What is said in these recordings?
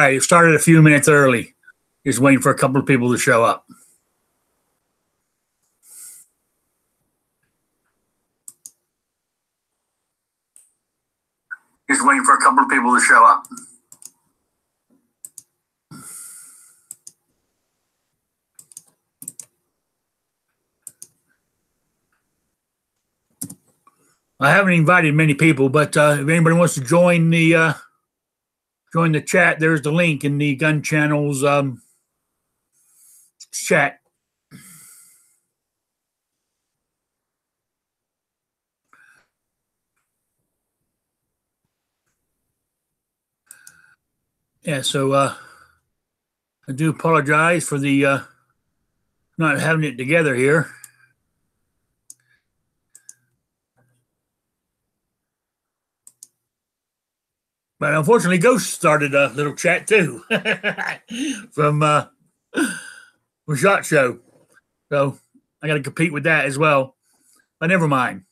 right, it started a few minutes early. Just waiting for a couple of people to show up. Just waiting for a couple of people to show up. I haven't invited many people, but if anybody wants to join the chat, there's the link in the Gun Channel's chat. Yeah, so I do apologize for the not having it together here. But unfortunately, Ghost started a little chat too from SHOT Show. So I got to compete with that as well. But never mind.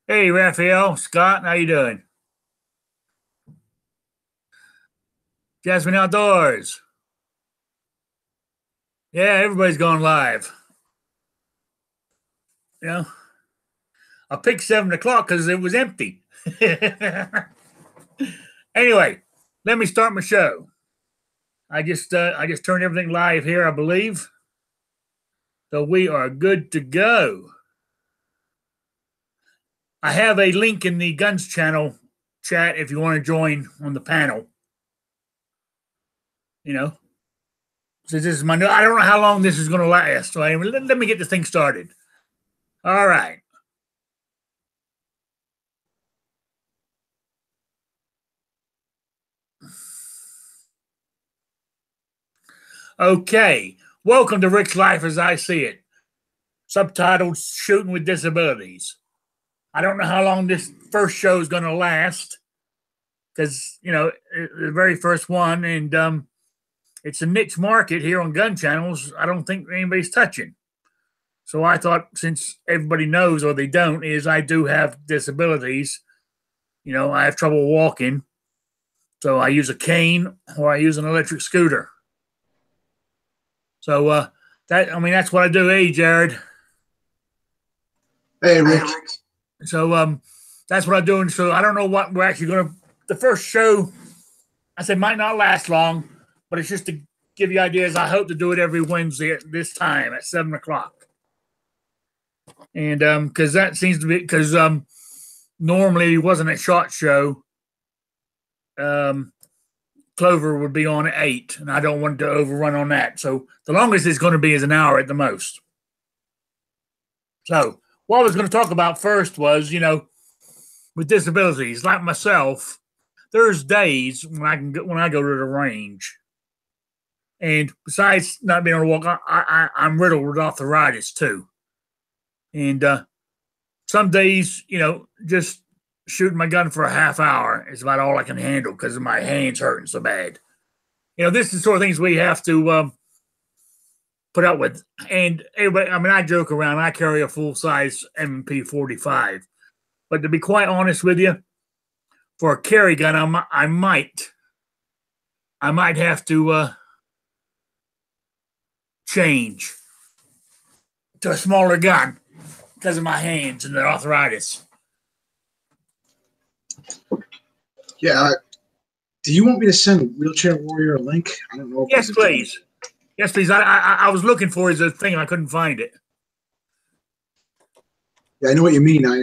Hey, Raphael, Scott, how you doing? Jasmine Outdoors. Yeah, everybody's going live. You know, I picked 7 o'clock because it was empty. Anyway, let me start my show. I just turned everything live here, I believe. So we are good to go. I have a link in the Guns Channel chat if you want to join on the panel. You know, so this is my new, I don't know how long this is going to last. So anyway, let me get this thing started. All right. Okay. Welcome to Rick's Life as I See It. Subtitled Shooting with Disabilities. I don't know how long this first show is going to last because, you know, the very first one, and it's a niche market here on gun channels I don't think anybody's touching. So I thought, since everybody knows, or they don't, is I do have disabilities. You know, I have trouble walking. So I use a cane or I use an electric scooter. So that's what I do. Hey, Jared. Hey, Rick. So that's what I'm doing. So I don't know what we're actually going to. The first show, I said, might not last long, but it's just to give you ideas. I hope to do it every Wednesday at this time at 7 o'clock. And because that seems to be, because normally it wasn't a SHOT Show. Clover would be on at 8, and I don't want to overrun on that. So the longest it's going to be is an hour at the most. So what I was going to talk about first was, you know, with disabilities like myself, there's days when I go to the range, and besides not being able to walk, I'm riddled with arthritis too. And some days, you know, just shooting my gun for a half hour is about all I can handle because of my hands hurting so bad. You know, this is the sort of things we have to put up with. And everybody, I mean, I joke around. I carry a full-size M&P 45. But to be quite honest with you, for a carry gun, I might have to change to a smaller gun because of my hands and the arthritis. Yeah. Do you want me to send Wheelchair Warrior a link? I don't know. Yes, please. Yes, please. I was looking for his thing and I couldn't find it. Yeah, I know what you mean. I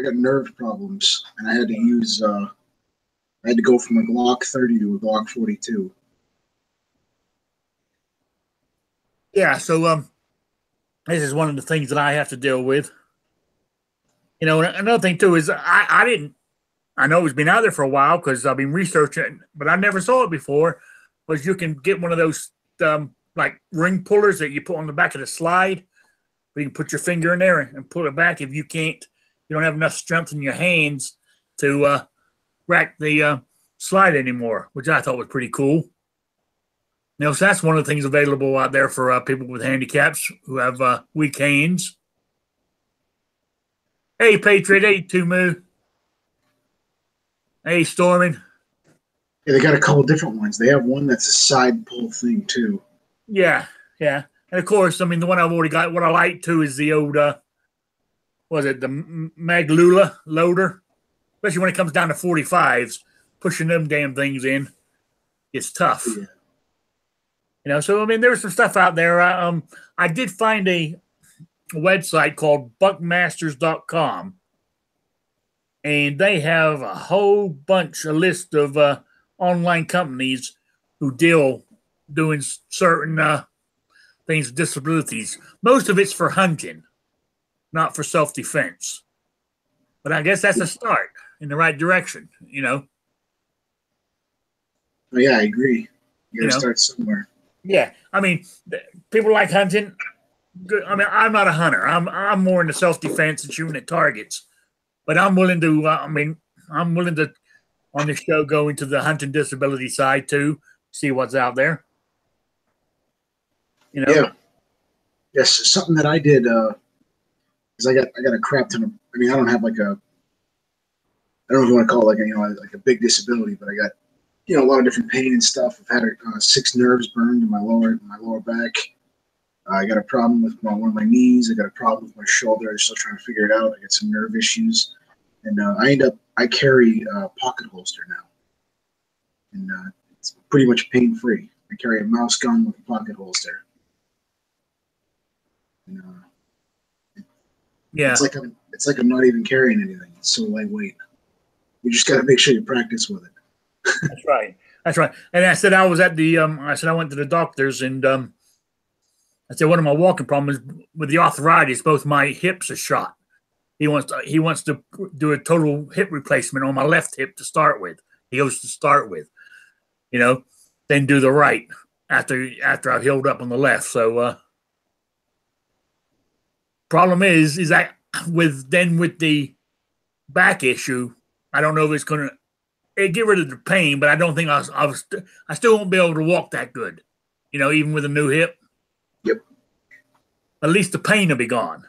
got nerve problems and I had to use I had to go from a Glock 30 to a Glock 42. Yeah, so this is one of the things that I have to deal with. You know, another thing too is I know it's been out there for a while because I've been researching, but I never saw it before. Was you can get one of those like ring pullers that you put on the back of the slide. Where you can put your finger in there and pull it back if you don't have enough strength in your hands to rack the slide anymore, which I thought was pretty cool. You know, so that's one of the things available out there for people with handicaps who have weak hands. Hey, Patriot. Hey, Tumu. Hey, Stormin. Yeah, they got a couple different ones. They have one that's a side pull thing too. Yeah, yeah. And of course, I mean, the one I've already got, what I like too is the old, was it the Maglula loader? Especially when it comes down to 45s, pushing them damn things in, it's tough. Yeah. You know, so I mean, there's some stuff out there. I did find a website called buckmasters.com, and they have a whole bunch, a list of online companies who deal doing certain things with disabilities. Most of it's for hunting, not for self-defense. But I guess that's a start in the right direction, you know. Oh, yeah, I agree. You You got to know, start somewhere. yeah. I mean, people like hunting. I mean, I'm not a hunter. I'm more into self-defense and shooting at targets. But I'm willing to. I'm willing to on this show go into the hunting disability side too, see what's out there. You know. Yeah. Yes, something that I did is I got a crap ton of. I mean, I don't have like a. I don't know if you want to call it like a big disability, but I got a lot of different pain and stuff. I've had 6 nerves burned in my lower back. I got a problem with one of my knees. I got a problem with my shoulder. I'm still trying to figure it out. I got some nerve issues, and I carry a pocket holster now, and it's pretty much pain free. I carry a mouse gun with a pocket holster. And, Yeah. it's like I'm not even carrying anything. It's so lightweight. You just got to make sure you practice with it. That's right. That's right. And I said I was at the. I said I went to the doctors, and I said one of my walking problems with the arthritis. Both my hips are shot. He wants to do a total hip replacement on my left hip to start with. He goes to start with, you know, then do the right after I've healed up on the left. So problem is that with the back issue, I don't know if it's going to get rid of the pain, but I don't think I still won't be able to walk that good, you know, even with a new hip. Yep. At least the pain will be gone,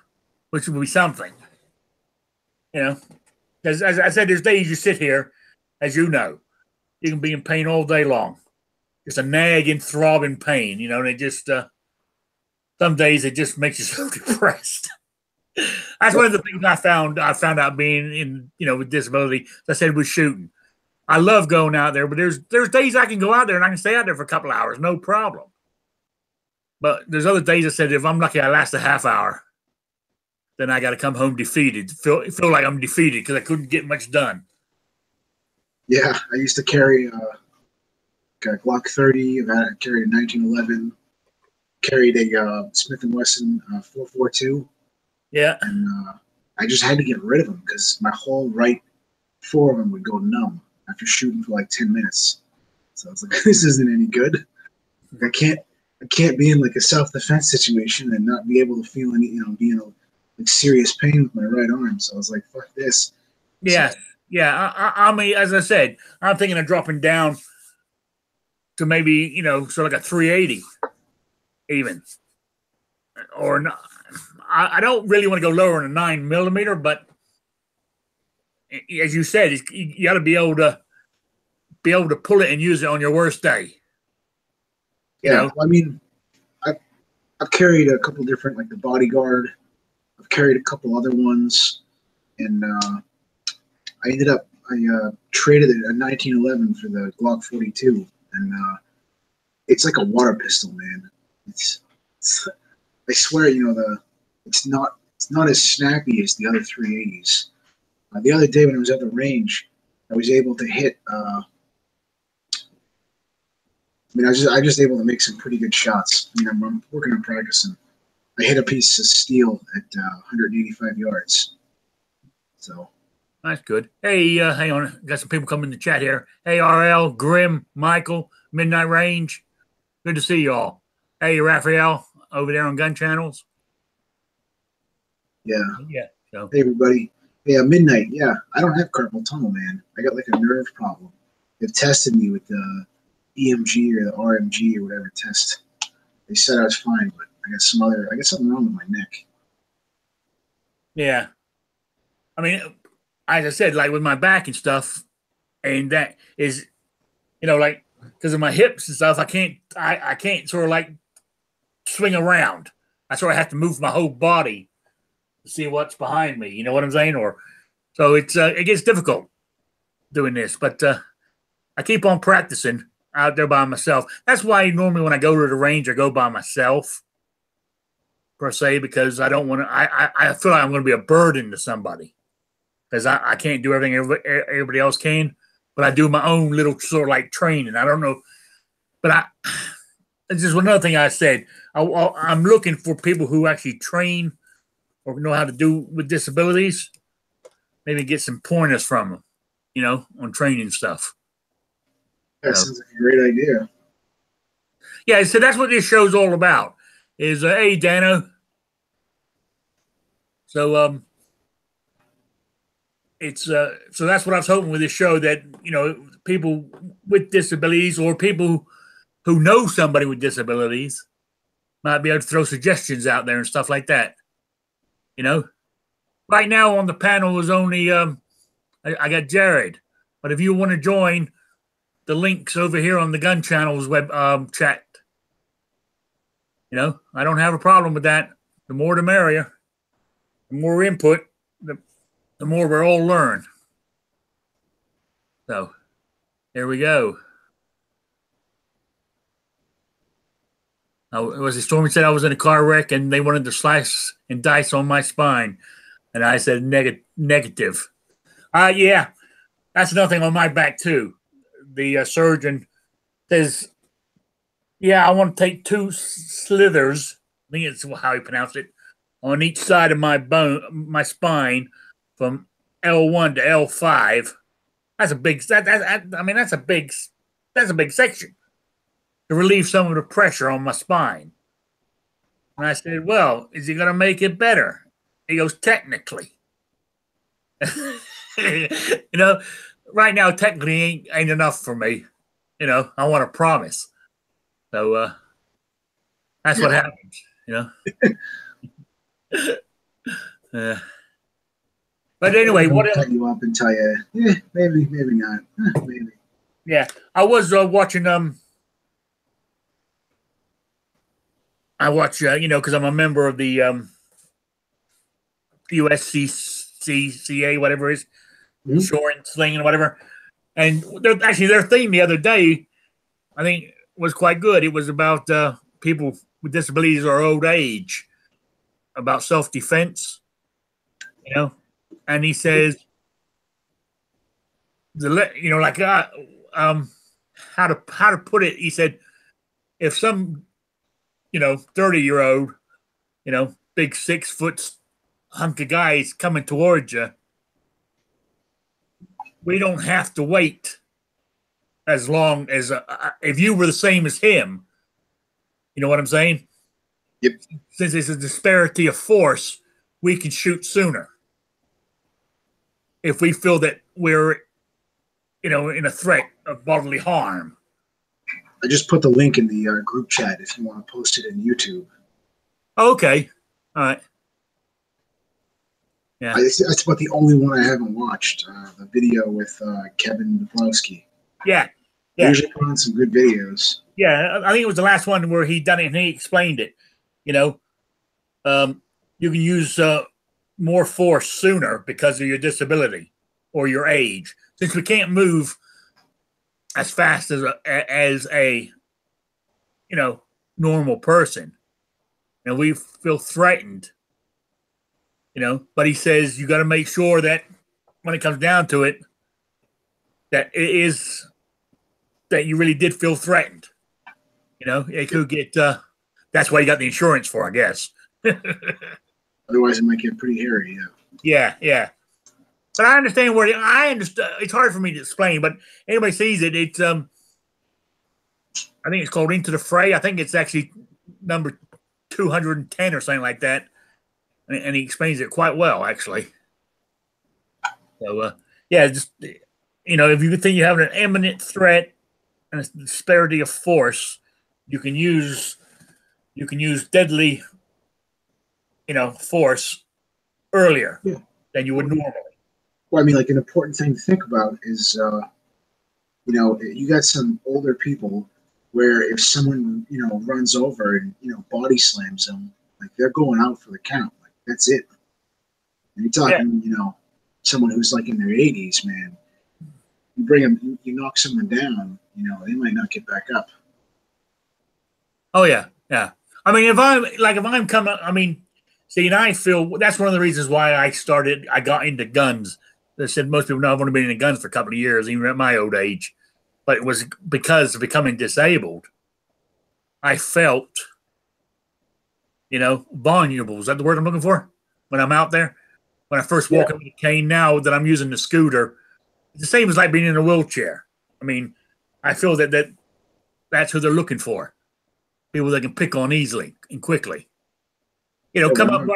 which will be something. You know, as I said, there's days you sit here, as you know, you can be in pain all day long. Just a nagging, throbbing pain, you know, and it just, some days it just makes you so depressed. That's one of the things I found out being in, you know, with disability, as I said, with shooting. I love going out there, but there's days I can go out there and I can stay out there for a couple of hours, no problem. But there's other days I said, if I'm lucky, I last a half hour. Then I got to come home defeated. Feel like I'm defeated because I couldn't get much done. Yeah, I used to carry a Glock 30. I carried a 1911. Carried a Smith & Wesson 4.42. Yeah. And I just had to get rid of them because my whole right forearm would go numb after shooting for like 10 minutes. So I was like, this isn't any good. I can't be in like a self-defense situation and not be able to feel any, be in like serious pain with my right arm. So I was like, fuck this. Yeah. So, yeah. I mean, as I said, I'm thinking of dropping down to maybe, sort of like a 380 even. Or not. I don't really want to go lower than a 9mm, but as you said, you got to be able to pull it and use it on your worst day. Yeah, I mean, I've carried a couple different, like the Bodyguard. I've carried a couple other ones, and I traded a 1911 for the Glock 42, and it's like a water pistol, man. It's I swear, it's not as snappy as the other 380s. The other day when I was at the range, I was able to hit. I was just able to make some pretty good shots. I mean, I'm working on practicing. I hit a piece of steel at 185 yards. So that's good. Hey, hang on, got some people coming in the chat here. Hey, RL, Grim, Michael, Midnight Range, good to see you all. Hey, Raphael, over there on Gun Channels. Yeah. So. Hey, everybody. Yeah, Midnight. Yeah, I don't have carpal tunnel, man. I got like a nerve problem. They've tested me with the EMG or the RMG or whatever test. They said I was fine, but I got something wrong with my neck. Yeah. I mean, as I said, like with my back and stuff, and that is, like because of my hips and stuff, I can't sort of like swing around. I sort of have to move my whole body to see what's behind me. You know what I'm saying? Or so it gets difficult doing this, but I keep on practicing out there by myself. That's why normally when I go to the range, I go by myself per se, because I don't want to. I feel like I'm going to be a burden to somebody because I can't do everything everybody else can, but I do my own little sort of like training. I don't know, but it's just another thing I said. I'm looking for people who actually train or know how to do with disabilities. Maybe get some pointers from them, on training stuff. That sounds like a great idea. Yeah, so that's what this show's all about. Is hey Dano. So it's so that's what I was hoping with this show, that people with disabilities or people who know somebody with disabilities might be able to throw suggestions out there and stuff like that. Right now on the panel is only I got Jared, but if you want to join, the links over here on the Gun Channel's web chat. I don't have a problem with that. The more the merrier. The more input, the more we'll all learn. So, there we go. Stormy said I was in a car wreck and they wanted to slice and dice on my spine. And I said negative. Yeah, that's nothing on my back too. The surgeon says, yeah, I want to take 2 slithers. I think it's how he pronounced it, on each side of my spine, from L1 to L5. That's a big. That's a big section to relieve some of the pressure on my spine. And I said, well, is he going to make it better? He goes, technically. Right now, technically ain't enough for me. I want a promise. So that's what happens, But anyway, what cut you up and tell you, maybe not, maybe. Yeah, I was watching. I watch, because I'm a member of the USCCA, whatever it is, insurance thing and whatever. And their theme the other day, I think, was quite good. It was about people with disabilities or old age, about self-defense, And he says, how to put it. He said, if some, 30-year-old, big 6-foot hunk of guy is coming towards you, we don't have to wait as long as if you were the same as him. You know what I'm saying? Yep. Since it's a disparity of force, we can shoot sooner if we feel that we're, in a threat of bodily harm. I just put the link in the group chat if you want to post it in YouTube. Okay. All right. Yeah. That's about the only one I haven't watched. The video with Kevin Dabrowski. Yeah. He usually put on some good videos. Yeah, I think it was the last one where he done it and he explained it. You can use more force sooner because of your disability or your age. Since we can't move as fast as a normal person, and we feel threatened. But he says you got to make sure that when it comes down to it, that it is that you really did feel threatened. It could get. That's why you got the insurance for, I guess. Otherwise, it might get pretty hairy. Yeah. Yeah. But I understand I understand. It's hard for me to explain, but anybody sees it. It's I think it's called Into the Fray. I think it's actually number 210 or something like that, and he explains it quite well, actually. So just if you think you have an imminent threat and a disparity of force, you can use deadly, force earlier. Yeah. than you would normally. Well, I mean, like an important thing to think about is, you know, you got some older people where if someone, you know, runs over and, you know, body slams them, like they're going out for the count. Like that's it. And you're talking, you know, someone who's like in their 80s, man. You bring them, you knock someone down, you know, they might not get back up. Oh yeah, yeah. I mean, if I'm coming, I mean, see, and I feel that's one of the reasons why I got into guns. They said most people know I've only been into guns for a couple of years, even at my old age. But it was because of becoming disabled. I felt, you know, vulnerable. Is that the word I'm looking for? When I'm out there, when I first walk up with a cane, now that I'm using the scooter, it's the same as like being in a wheelchair. I mean, I feel that's who they're looking for. People that can pick on easily and quickly. You know, come up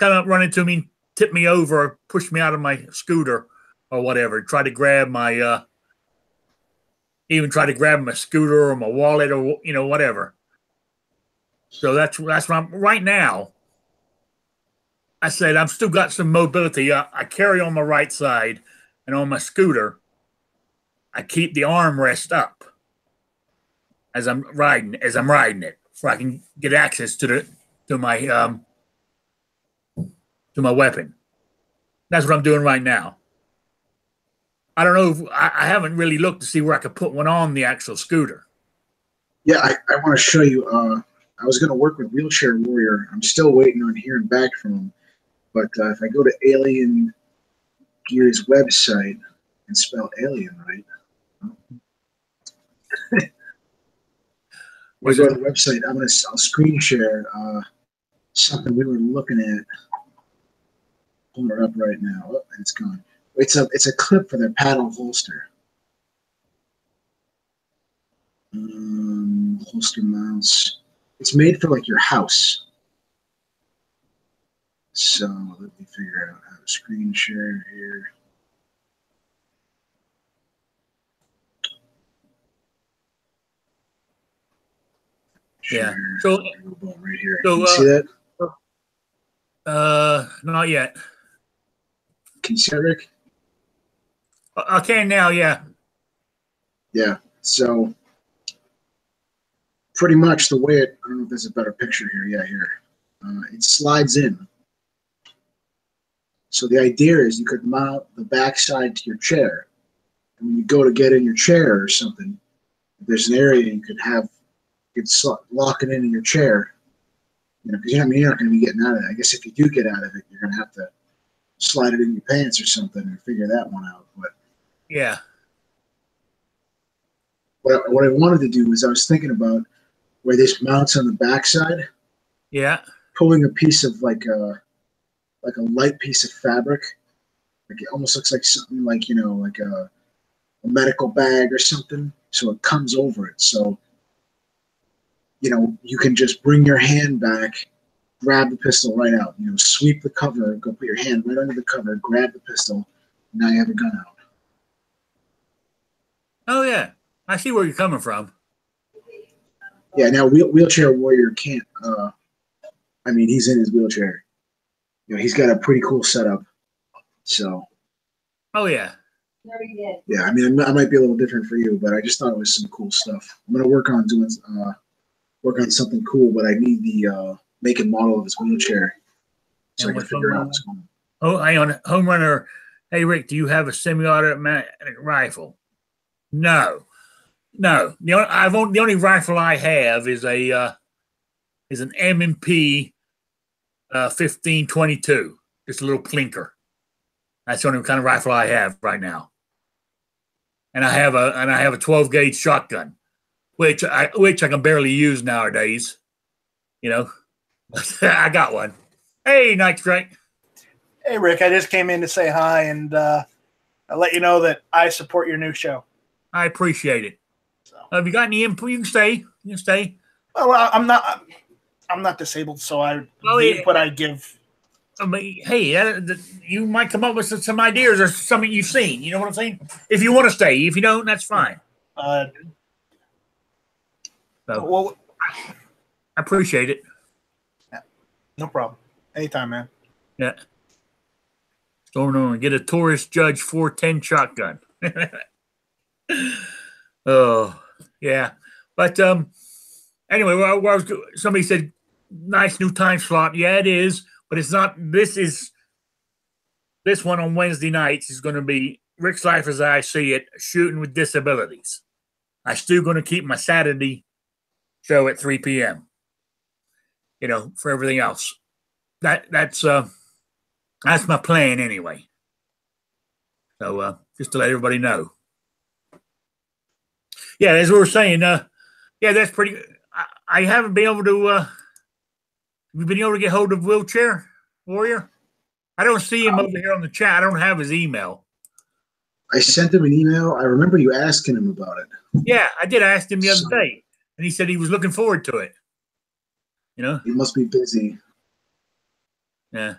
run into me, tip me over, or push me out of my scooter or whatever. Try to grab my even try to grab my scooter or my wallet or, you know, whatever. So that's what I'm right now. I said I've still got some mobility. I carry on my right side, and on my scooter, I keep the armrest up as I'm riding it, so I can get access to my weapon. That's what I'm doing right now. I don't know if I haven't really looked to see where I could put one on the actual scooter. Yeah, I want to show you. I was going to work with Wheelchair Warrior. I'm still waiting on hearing back from him. But if I go to Alien Gear's website and spell alien right, when I go to the website, I'll screen share something we were looking at. Pulling her up right now. Oh, and it's gone. It's a clip for their paddle holster. Holster mounts. It's made for like your house. So let me figure out how to screen share here. Yeah. Share. So right here. Can you see that? Not yet. Can you see it, Rick? I can now. Yeah. Yeah. So pretty much the way it. I don't know if there's a better picture here. Yeah, here. It slides in. So the idea is you could mount the backside to your chair. And when you go to get in your chair or something, if there's an area you could lock it into your chair. You know, because you're not going to be getting out of it. I guess if you do get out of it, you're going to have to slide it in your pants or something and figure that one out. But yeah. What I wanted to do was I was thinking about where this mounts on the backside. Yeah. Pulling a piece of like a light piece of fabric. Like it almost looks like something like, you know, like a medical bag or something. So it comes over it. So, you know, you can just bring your hand back, grab the pistol right out, you know, sweep the cover, go put your hand right under the cover, grab the pistol, and now you have a gun out. Oh, yeah. I see where you're coming from. Yeah, now Wheelchair Warrior can't, I mean, he's in his wheelchair. You know, he's got a pretty cool setup. So. Oh, yeah. Yeah, I mean, I might be a little different for you, but I just thought it was some cool stuff. I'm gonna work on something cool, but I need the make and model of his wheelchair so I can figure out what's going on. Oh, hang on, Home Runner. Hey, Rick, do you have a semi-automatic rifle? No. The only rifle I have is an M&P 1522, just a little clinker. That's the only kind of rifle I have right now. And I have a 12 gauge shotgun, which I can barely use nowadays. You know, I got one. Hey, Night Strike. Hey, Rick. I just came in to say hi and I'll let you know that I support your new show. I appreciate it. So, have you got any input? You can stay. You can stay. Well, I'm not disabled, so input I give. I mean, hey, you might come up with some ideas or something you've seen. You know what I'm saying? If you want to stay, if you don't, that's fine. Well, I appreciate it. Yeah, no problem. Anytime, man. Yeah. Storming Norman, get a Taurus Judge 410 shotgun. Oh, yeah. But anyway, somebody said nice new time slot. Yeah, it is, but it's not. This one on Wednesday nights is going to be Rick's Life as I See It, shooting with disabilities. I'm still going to keep my Saturday show at 3 p.m. For everything else. That's my plan anyway. So just to let everybody know. Yeah, as we were saying, yeah, that's pretty good. I haven't been able to. You've been able to get hold of Wheelchair Warrior? I don't see him over here on the chat. I don't have his email. I sent him an email. I remember you asking him about it. Yeah, I did ask him the other day, and he said he was looking forward to it. He must be busy. Yeah.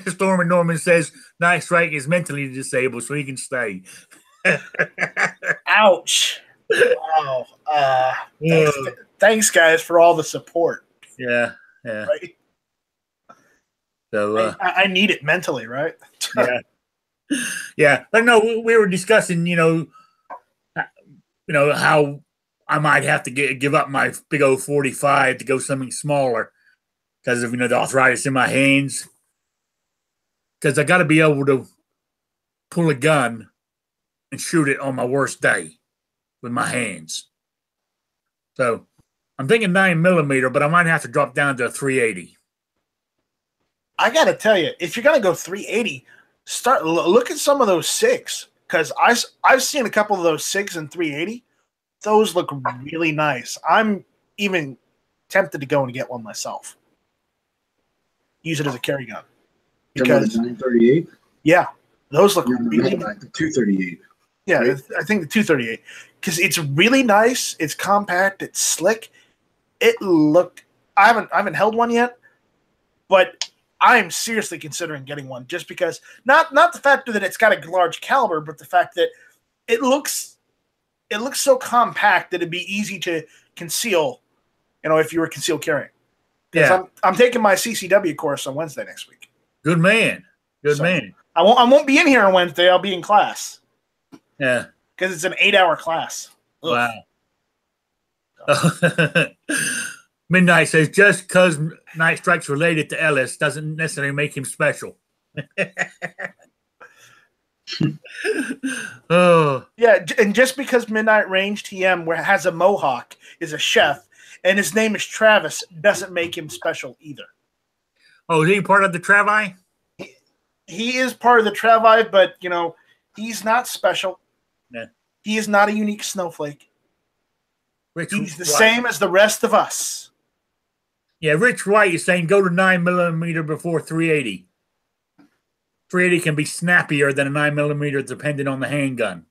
Storm and Norman says Night Strike is mentally disabled, so he can stay. Ouch. Wow. Thanks, guys, for all the support. Yeah. Right? So I need it mentally, right? Yeah. But no, we were discussing, how I might have to give up my big old 45 to go something smaller because of the arthritis in my hands. Because I got to be able to pull a gun and shoot it on my worst day with my hands. So I'm thinking 9mm, but I might have to drop down to a 380. I got to tell you, if you're going to go 380, look at some of those 6, because I've seen a couple of those 6 and 380. Those look really nice. I'm even tempted to go and get one myself. Use it as a carry gun. Because 938. Yeah, those look really nice. The 238. Yeah, right? I think the 238, because it's really nice. It's compact. It's slick. I haven't held one yet, but I'm seriously considering getting one just because not the fact that it's got a large caliber, but the fact that it looks so compact that it'd be easy to conceal. If you were concealed carrying. Yeah, I'm taking my CCW course on Wednesday next week. Good man. Good man. I won't be in here on Wednesday. I'll be in class. Yeah. Because it's an 8-hour class. Ugh. Wow. Midnight says, just because Night Strike's related to Ellis doesn't necessarily make him special. Oh. Yeah, and just because Midnight Range TM has a mohawk, is a chef, and his name is Travis, doesn't make him special either. Oh, is he part of the Travi? He is part of the Travi, but, he's not special. Yeah. He is not a unique snowflake. He's the White. Same as the rest of us. Yeah, Rich White is saying go to 9mm before 380. 380 can be snappier than a 9mm depending on the handgun.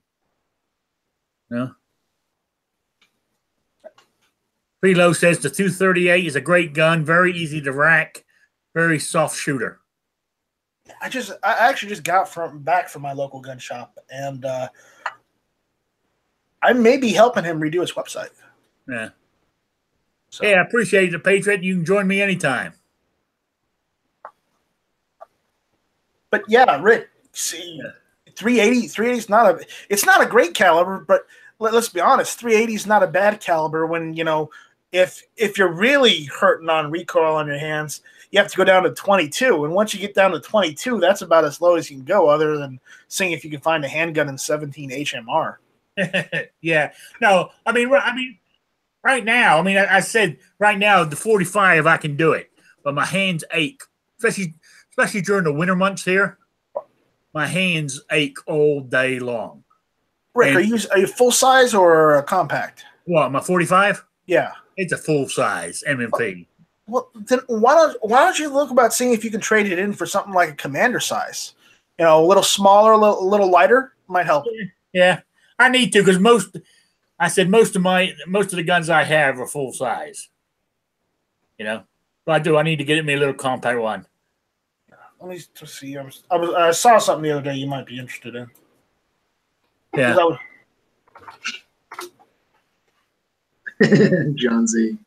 No? Prelo says the 238 is a great gun, very easy to rack, very soft shooter. I actually just got back from my local gun shop, and I may be helping him redo his website. Yeah. So. Yeah, I appreciate it, Patriot. You can join me anytime. But yeah, Rick, see, 380 is not a great caliber, but let's be honest, 380 is not a bad caliber when, if you're really hurting on recoil on your hands, you have to go down to 22. And once you get down to 22, that's about as low as you can go, other than seeing if you can find a handgun in 17 HMR. Yeah. No, I mean, right now, I said right now, the 45, I can do it, but my hands ache, especially during the winter months here. My hands ache all day long. Rick, are you full size or a compact? What, my 45? Yeah. It's a full size MMP. Well, then why don't you look about seeing if you can trade it in for something like a commander size? A little smaller, a little lighter might help. Yeah, I need to, because most of the guns I have are full size. But I need to get me a little compact one. Let me see. I saw something the other day you might be interested in. Yeah. John Z.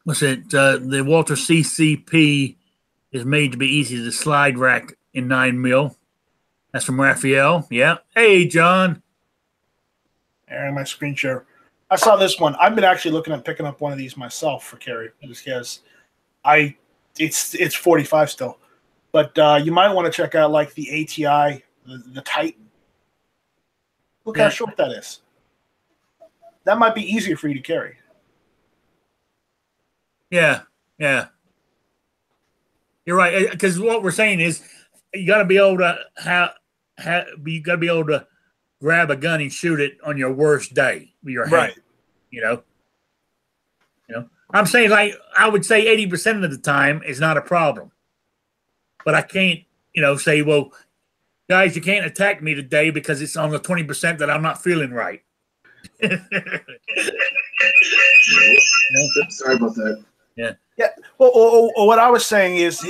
What's it? The Walter CCP is made to be easy to slide rack in 9mm. That's from Raphael. Yeah. Hey, John. And my screen share. I saw this one. I've been actually looking at picking up one of these myself for carry because it's 45 still. But you might want to check out like the ATI, the Titan. Look how short that is. That might be easier for you to carry. Yeah, yeah. You're right. Because what we're saying is, you got to be able to you got to be able to grab a gun and shoot it on your worst day with your hand. Right. You know. I'm saying, like, I would say 80% of the time is not a problem. But I can't, say, well, guys, you can't attack me today because it's on the 20% that I'm not feeling right. Sorry about that. Yeah. Yeah. Well, what I was saying is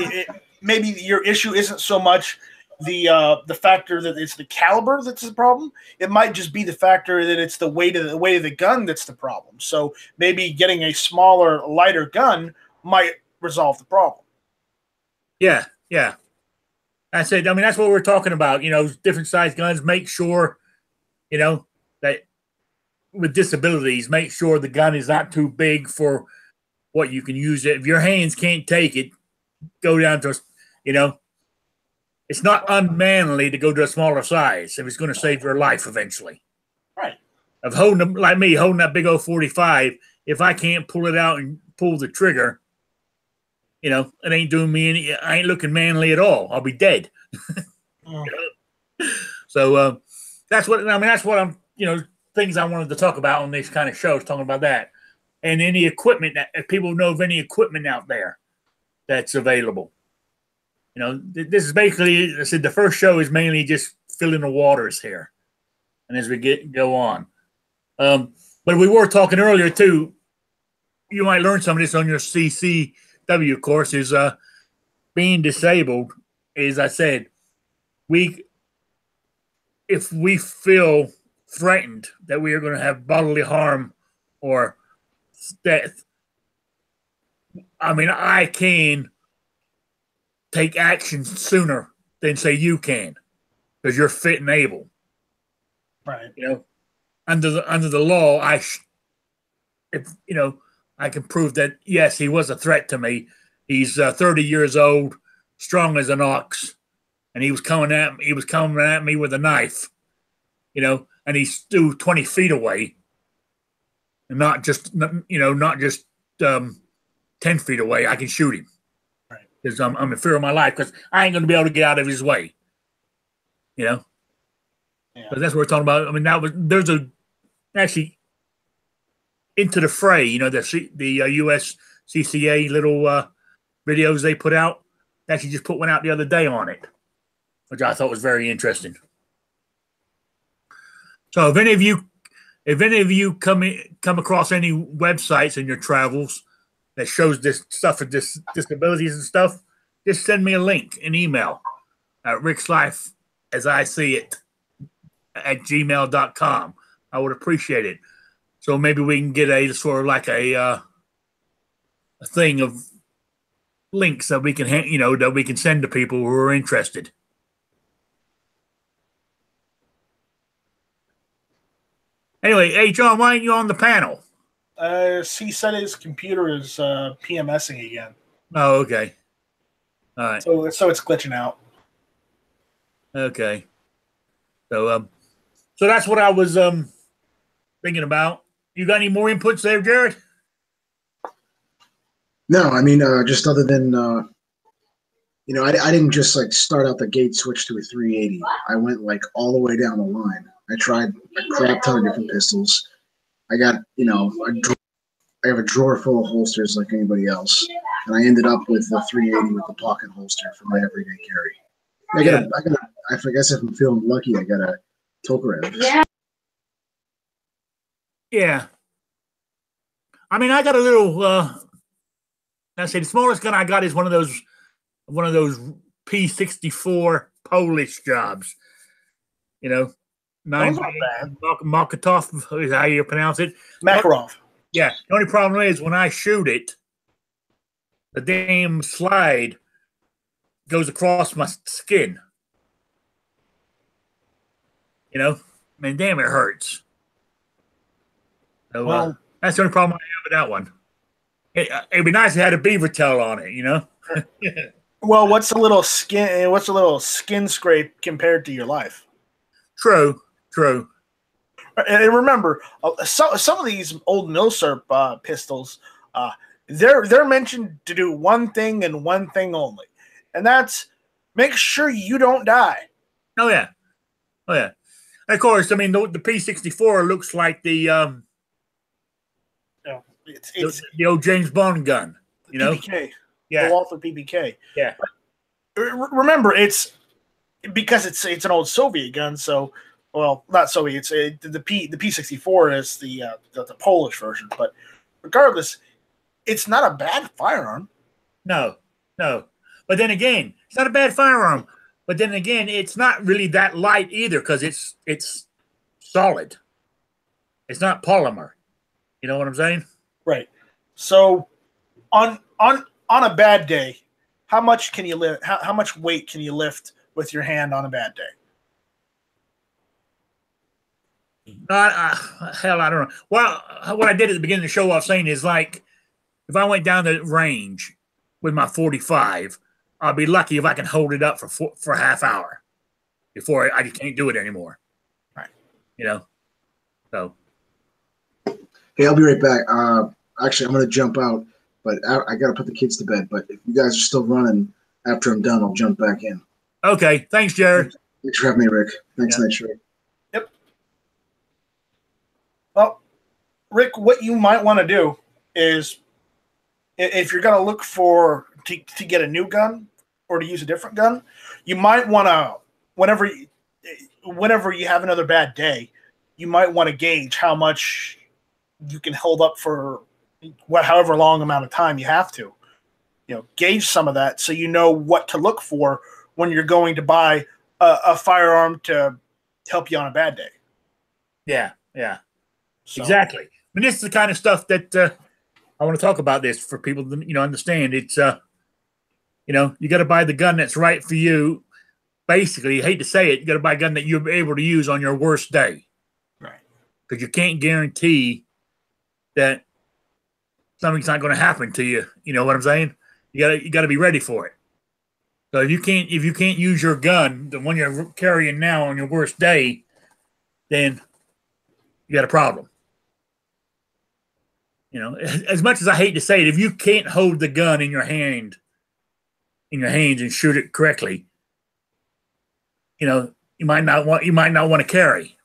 maybe your issue isn't so much the factor that it's the caliber that's the problem. It might just be the factor that it's the weight of the gun that's the problem. So maybe getting a smaller, lighter gun might resolve the problem. Yeah, yeah. That's it. I mean, that's what we're talking about. Different size guns. Make sure, that with disabilities, make sure the gun is not too big for what you can use it. If your hands can't take it, go down to, it's not unmanly to go to a smaller size if it's going to save your life eventually. Right. Of holding that big old 45, if I can't pull it out and pull the trigger, it ain't doing me any. I ain't looking manly at all. I'll be dead. Oh. So that's what I'm. Things I wanted to talk about on these kind of shows, talking about that, and any equipment that if people know of any equipment out there that's available. This is basically, I said, the first show is mainly just filling the waters here, and as we go on, but we were talking earlier too. You might learn some of this on your CCW course. Is being disabled. As I said, if we feel threatened that we are going to have bodily harm or death, I can take action sooner than say you can, because you're fit and able. Right. Under the law, I can prove that yes, he was a threat to me. He's 30 years old, strong as an ox, and he was coming at me. He was coming at me with a knife, and he's still 20 feet away, and not just 10 feet away. I can shoot him. Because I'm in fear of my life, because I ain't going to be able to get out of his way. Yeah. But that's what we're talking about. There's actually into the fray. The U.S. CCA little videos they put out. They actually just put one out the other day on it, which I thought was very interesting. So if any of you come across any websites in your travels that shows this stuff for disabilities and stuff, just send me a link, an email at rickslife as I see it at gmail.com. I would appreciate it. So maybe we can get a sort of like a thing of links that we can that we can send to people who are interested. Anyway, hey John, why aren't you on the panel? He said his computer is PMSing again. Oh, okay. All right. So it's glitching out. Okay. So that's what I was thinking about. You got any more inputs there, Jared? No, just other than I didn't just like start out the gate switch to a 380. I went like all the way down the line. I tried a crap ton of different pistols. I got, I have a drawer full of holsters like anybody else, and I ended up with the 380 with the pocket holster for my everyday carry. I guess if I'm feeling lucky, I got a Tokarev. Yeah. I got a little. I say the smallest gun I got is one of those P64 Polish jobs. 9 Makatov is how you pronounce it. Makarov. Yeah. The only problem is when I shoot it, the damn slide goes across my skin. You know, I mean, damn, it hurts. So, Well, that's the only problem I have with that one. It'd be nice if it had a beaver tail on it, you know. well, what's a little skin? What's a little skin scrape compared to your life? True, true. And remember, some of these old milsurp pistols, they're mentioned to do one thing and one thing only, and that's make sure you don't die. Oh yeah, oh yeah. And of course, I mean the P64 looks like the It's the old James Bond gun, you know. PPK, Yeah, the Walther PPK. yeah. Remember, it's because it's an old Soviet gun, so. Well, not Soviet. It's the P64 is the Polish version, but regardless, it's not a bad firearm. No, no. But then again, it's not a bad firearm. But then again, it's not really that light either because it's solid. It's not polymer. You know what I'm saying? Right. So, on a bad day, how much can you lift? How much weight can you lift with your hand on a bad day? Hell, I don't know. Well, what I did at the beginning of the show, I was saying is like, if I went down the range with my 45, I'll be lucky if I can hold it up for a half hour before I can't do it anymore. Right. You know. So. Hey, I'll be right back. Actually, I'm going to jump out, but I got to put the kids to bed. But if you guys are still running after I'm done, I'll jump back in. Okay. Thanks, Jared. Thanks for having me, Rick. Thanks, Night Shirt. Yep. Well, Rick, what you might want to do is, if you're going to look to get a new gun or to use a different gun, you might want to, whenever you have another bad day, you might want to gauge how much you can hold up for however long amount of time you have to. You know, gauge some of that so you know what to look for when you're going to buy a firearm to help you on a bad day. Yeah, yeah. So, exactly. I mean, this is the kind of stuff that I want to talk about this for people to understand. It's you got to buy the gun that's right for you. Basically, you hate to say it, you got to buy a gun that you're able to use on your worst day, right? Because you can't guarantee that something's not going to happen to you. You know what I'm saying? You got to be ready for it. So if you can't use your gun, the one you're carrying now, on your worst day, then you got a problem. You know, as much as I hate to say it, if you can't hold the gun in your hands and shoot it correctly, you might not want to carry,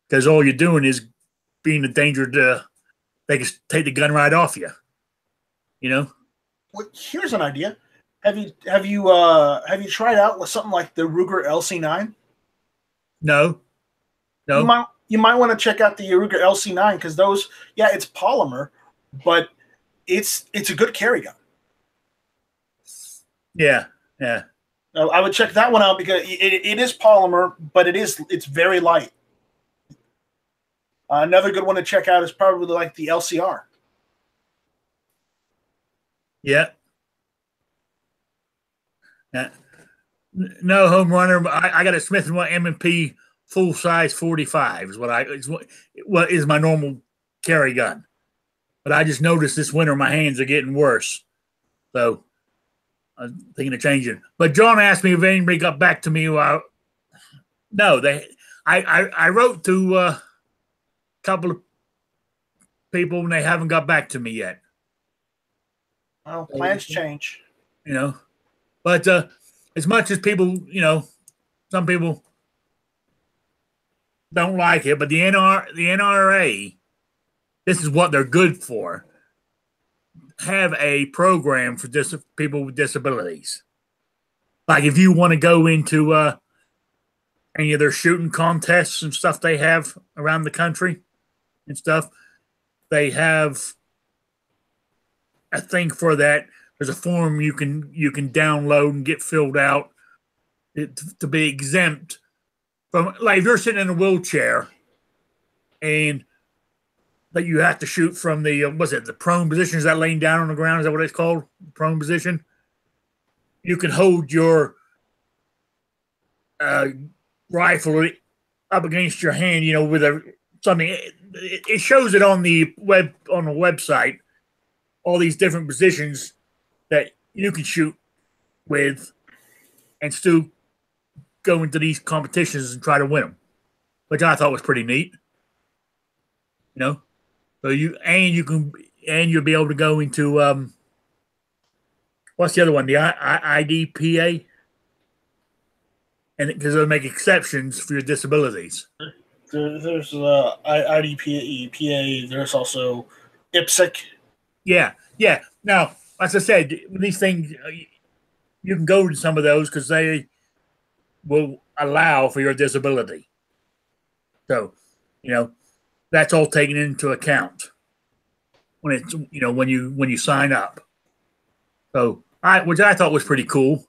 because all you're doing is being a danger to they can take the gun right off you. You know. Well, here's an idea. Have you tried out with something like the Ruger LC9? No. You might want to check out the Ruger LC9 because those, it's polymer, but it's a good carry gun. Yeah, yeah. I would check that one out because it is polymer, but it's very light. Another good one to check out is probably like the LCR. Yeah. No home runner, but I got a Smith & Wesson M&P full size 45 is what is my normal carry gun. But I just noticed this winter my hands are getting worse, so I'm thinking of changing. But John asked me if anybody got back to me. No, I wrote to a couple of people and they haven't got back to me yet. Well, plans change. But as much as people, some people don't like it, but the NRA, this is what they're good for, have a program for people with disabilities. Like if you want to go into any of their shooting contests and stuff they have around the country and stuff, they have a thing for that. There's a form you can download and get filled out to be exempt from, like if you're sitting in a wheelchair and that you have to shoot from the the prone position. Is that laying down on the ground? Is that what it's called? The prone position? you can hold your rifle up against your hand, with something. It shows it on the website, all these different positions that you can shoot with, and still go into these competitions and try to win them, which I thought was pretty neat. So you'll be able to go into what's the other one? The IDPA, and because they'll make exceptions for your disabilities. There's IDPA. There's also IPSC. Yeah. Now, as I said, these things you can go to some of those because they will allow for your disability. So, that's all taken into account when it's when you sign up. So, which I thought was pretty cool.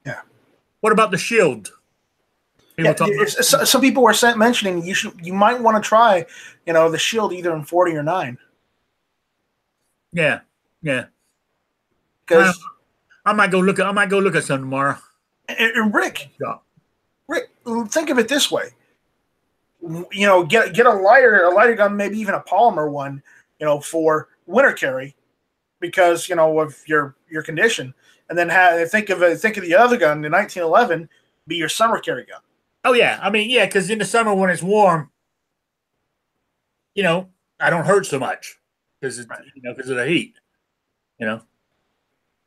Yeah. What about the Shield? Some people were mentioning you might want to try, the Shield either in 40 or 9. Yeah. Because I might go look at some tomorrow. And Rick, think of it this way. Get a lighter gun, maybe even a polymer one, for winter carry, because of your condition, and then think of the other gun, the 1911, be your summer carry gun. Oh yeah, because in the summer when it's warm, I don't hurt so much because because of the heat,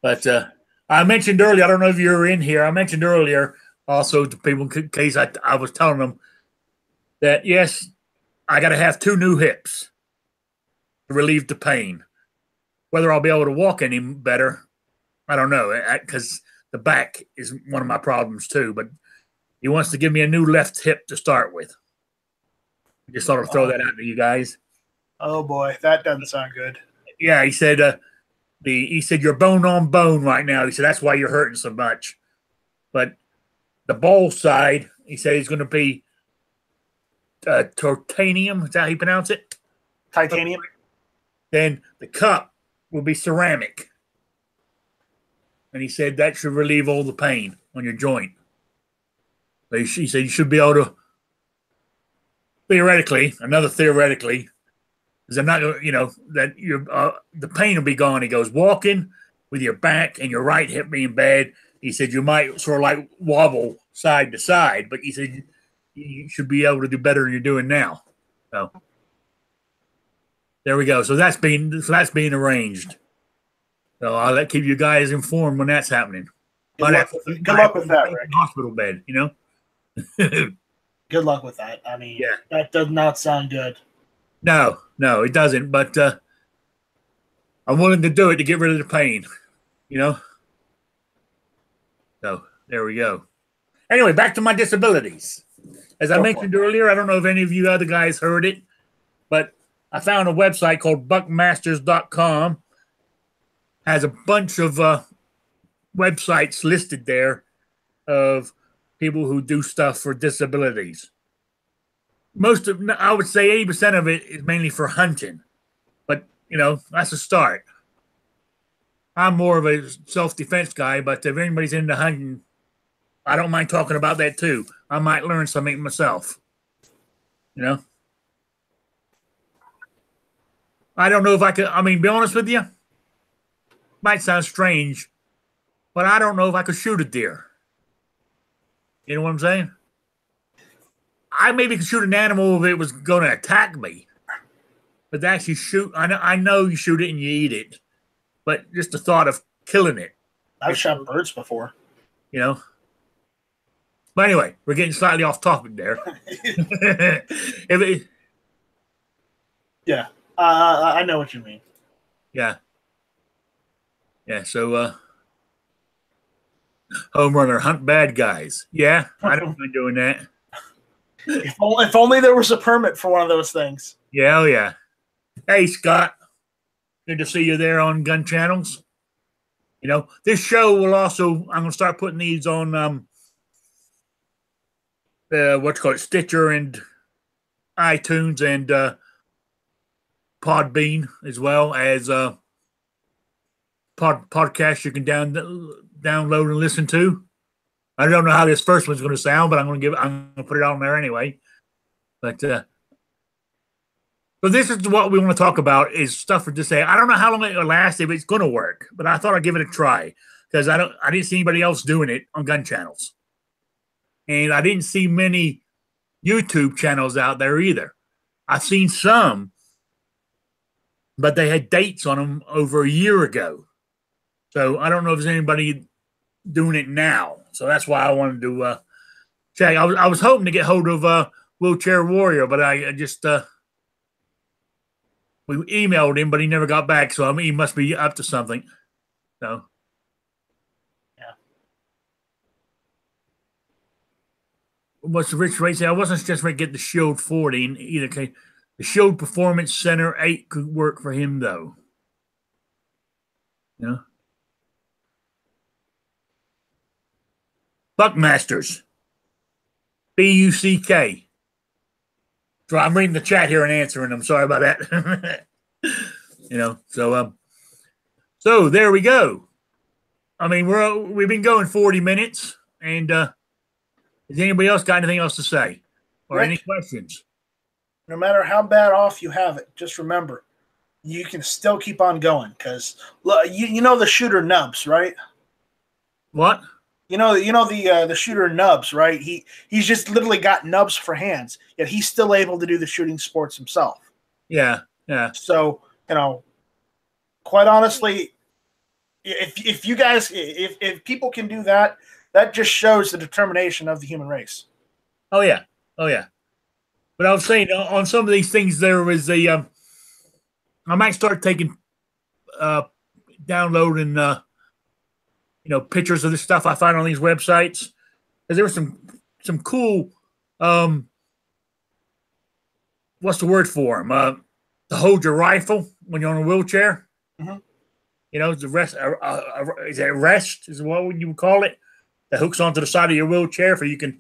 But I mentioned earlier, I don't know if you were in here. I mentioned earlier also to people in case I was telling them that yes, I got to have 2 new hips to relieve the pain. Whether I'll be able to walk any better, I don't know, because the back is one of my problems too. But he wants to give me a new left hip to start with. I just thought I'd throw that out to you guys. Oh boy, that doesn't sound good. Yeah, he said you're bone on bone right now. He said that's why you're hurting so much. But the ball side, he said, is going to be titanium. Is that how you pronounce it? Titanium. Then the cup will be ceramic. And he said that should relieve all the pain on your joint. So he said you should be able to, theoretically, because I'm not going to, that the pain will be gone. He goes, walking with your back and your right hip being bad, he said you might sort of like wobble side to side, but he said you should be able to do better than you're doing now. So there we go. So that's being arranged. So I'll keep you guys informed when that's happening. Good luck with that, Rick. Hospital bed, Good luck with that. That does not sound good. No, it doesn't. But I'm willing to do it to get rid of the pain, So there we go. Anyway, back to my disabilities. As I mentioned earlier, I don't know if any of you other guys heard it, but I found a website called buckmasters.com. Has a bunch of websites listed there of people who do stuff for disabilities. I would say 80% of it is mainly for hunting, but that's a start. I'm more of a self-defense guy, but if anybody's into hunting, I don't mind talking about that too. I might learn something myself. I don't know if I could. Be honest with you. Might sound strange, but I don't know if I could shoot a deer. You know what I'm saying? I maybe could shoot an animal if it was going to attack me. But to actually shoot, I know you shoot it and you eat it. But just the thought of killing it. I've shot birds before. But anyway, we're getting slightly off topic there. Yeah, I know what you mean. Yeah. Yeah, so home runner, hunt bad guys. Yeah, I don't mind doing that. If only there was a permit for one of those things. Yeah, oh yeah. Hey, Scott. Good to see you there on Gun Channels. This show will also, I'm going to start putting these on Stitcher and iTunes and Podbean, as well as podcast you can download and listen to. I don't know how this first one's going to sound, but I'm going to put it on there anyway. But this is what we want to talk about is stuff for just say. I don't know how long it'll last if it's going to work, but I thought I'd give it a try because I didn't see anybody else doing it on gun channels, and I didn't see many YouTube channels out there either. I've seen some, but they had dates on them over a year ago. So I don't know if there's anybody doing it now. So that's why I wanted to check. I was hoping to get hold of Wheelchair Warrior, but I just we emailed him, but he never got back. So I mean, he must be up to something. So yeah. What's the Rich Ray say? I wasn't just going to get the Shield 40 in either case. The Shield Performance Center 8 could work for him though. You know? Buckmasters. BUCK. So I'm reading the chat here and answering them. Sorry about that. You know, so there we go. I mean, we've been going 40 minutes, and has anybody else got anything else to say or Rick, any questions? No matter how bad off you have it, just remember you can still keep on going because you know the shooter Nubs, right? What? You know the shooter Nubs, right? He's just literally got nubs for hands, yet he's still able to do the shooting sports himself. Yeah. So, you know, quite honestly, if you guys if people can do that, that just shows the determination of the human race. Oh yeah. But I was saying on some of these things there was I might start taking downloading pictures of the stuff I find on these websites because there were some cool what's the word for them? To hold your rifle when you're on a wheelchair. Mm-hmm. You know, the rest is it rest is what you would call it that hooks onto the side of your wheelchair for you can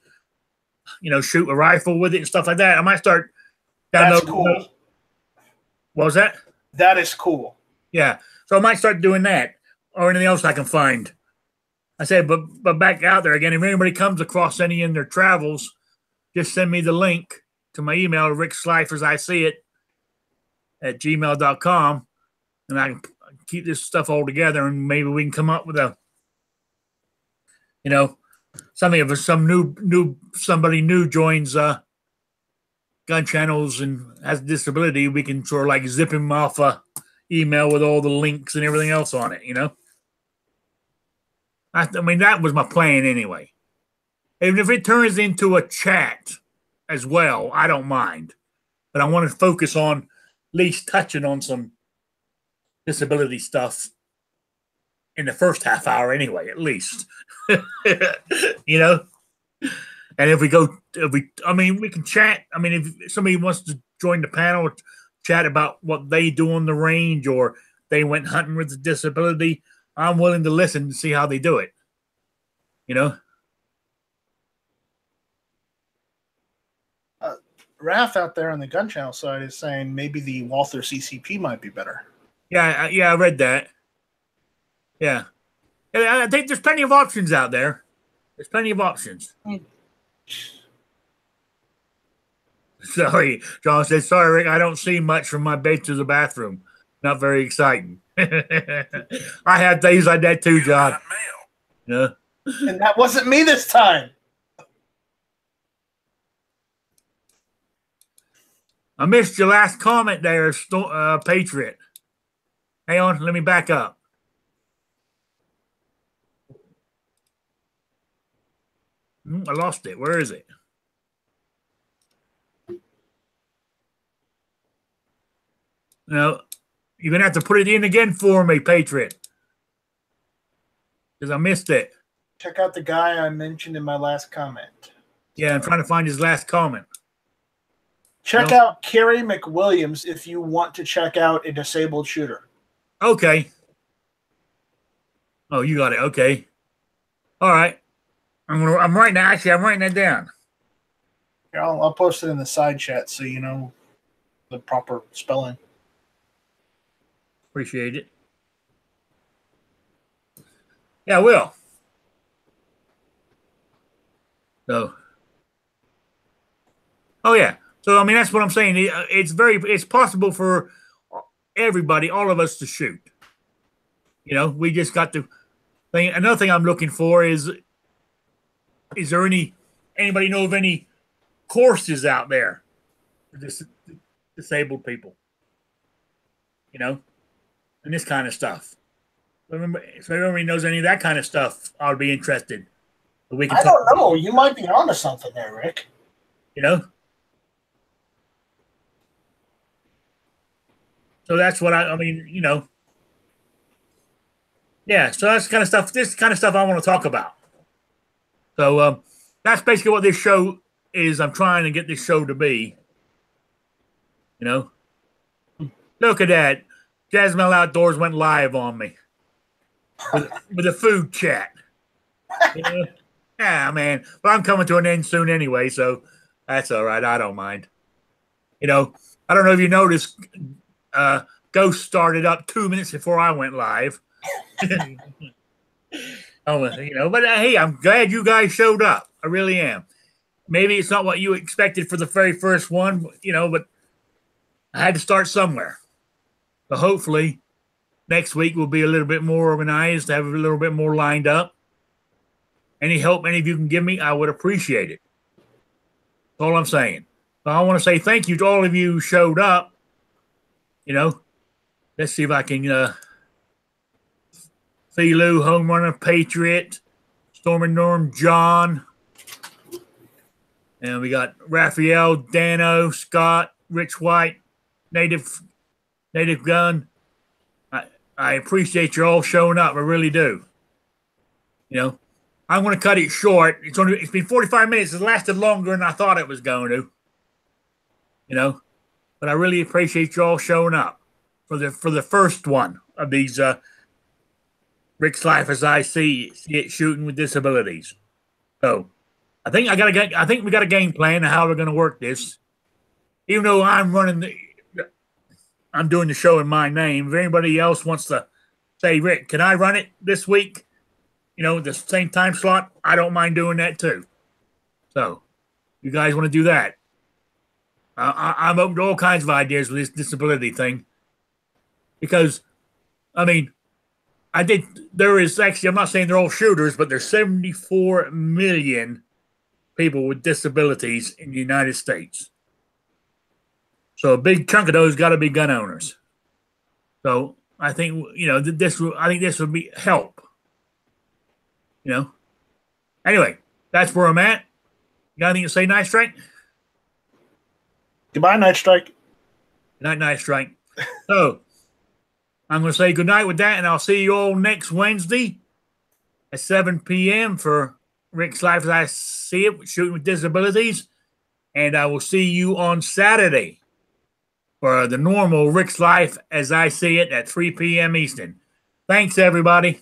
shoot a rifle with it and stuff like that. I might start downloading. That's cool. What was that? That is cool. Yeah, so I might start doing that or anything else I can find. I said, but back out there again, if anybody comes across any in their travels, just send me the link to my email, rickslifersIseeit at gmail.com, and I can keep this stuff all together, and maybe we can come up with something if somebody new joins gun channels and has a disability, we can sort of like zip him off a email with all the links and everything else on it, I mean, that was my plan anyway. Even if it turns into a chat as well, I don't mind. But I want to focus on at least touching on some disability stuff in the first half hour anyway, at least. And if we can chat. I mean, if somebody wants to join the panel, chat about what they do on the range or they went hunting with a disability, I'm willing to listen to see how they do it. Raph out there on the gun channel side is saying maybe the Walther CCP might be better. Yeah, I read that. Yeah. I think there's plenty of options out there. There's plenty of options. Sorry, John said, sorry, Rick, I don't see much from my bed to the bathroom. Not very exciting. I have days like that too, John. Yeah. And that wasn't me this time. I missed your last comment there, Patriot. Hang on, let me back up. I lost it. Where is it? No, you're going to have to put it in again for me, Patriot. Because I missed it. Check out the guy I mentioned in my last comment. Yeah, I'm trying to find his last comment. Check out Kerry McWilliams if you want to check out a disabled shooter. Okay. Oh, you got it. Okay. All right. I'm writing that down. Here, I'll post it in the side chat so you know the proper spelling. Appreciate it. Yeah, I will. So, oh yeah. So I mean, that's what I'm saying. It's possible for everybody, all of us, to shoot. You know, we just got to think. Another thing I'm looking for is there anybody know of any courses out there for disabled people? You know, and this kind of stuff. Remember, if everybody knows any of that kind of stuff, I would be interested. We can I talk. don't know. You might be onto something there, Rick. You know. So that's what I mean. You know. Yeah. So that's kind of stuff. This kind of stuff I want to talk about. So that's basically what this show is. I'm trying to get this show to be. You know. Look at that. Jasmine Outdoors went live on me with a food chat. You know? Yeah, man. But I'm coming to an end soon anyway, so that's all right. I don't mind. You know, I don't know if you noticed, Ghost started up 2 minutes before I went live. Oh, you know, but hey, I'm glad you guys showed up. I really am. Maybe it's not what you expected for the very first one, you know, but I had to start somewhere. So hopefully next week will be a little bit more organized, have a little bit more lined up. Any help any of you can give me, I would appreciate it. That's all I'm saying. So I want to say thank you to all of you who showed up. You know, let's see if I can see Lou, Home Runner, Patriot, Storm and Norm, John. And we got Raphael, Dano, Scott, Rich White, Native Gun. I appreciate you all showing up. I really do. You know, I'm going to cut it short. It's been 45 minutes. It lasted longer than I thought it was going to. You know, but I really appreciate you all showing up for the first one of these Rick's Life as I see it, shooting with disabilities. So I think we got a game plan of how we're going to work this. Even though I'm doing the show in my name. If anybody else wants to say, Rick, can I run it this week? You know, the same time slot, I don't mind doing that too. So, you guys want to do that? I'm open to all kinds of ideas with this disability thing. Because, I mean, there is actually, I'm not saying they're all shooters, but there's 74 million people with disabilities in the United States. So a big chunk of those got to be gun owners. So I think, you know, this would be help. You know. Anyway, that's where I'm at. You got anything to say, Night Strike? Goodbye, Night Strike. Good night, Night Strike. So I'm going to say good night with that, and I'll see you all next Wednesday at 7 p.m. for Rick's Life as I See It, Shooting with Disabilities. And I will see you on Saturday for the normal Rick's Life as I See It at 3 p.m. Eastern. Thanks, everybody.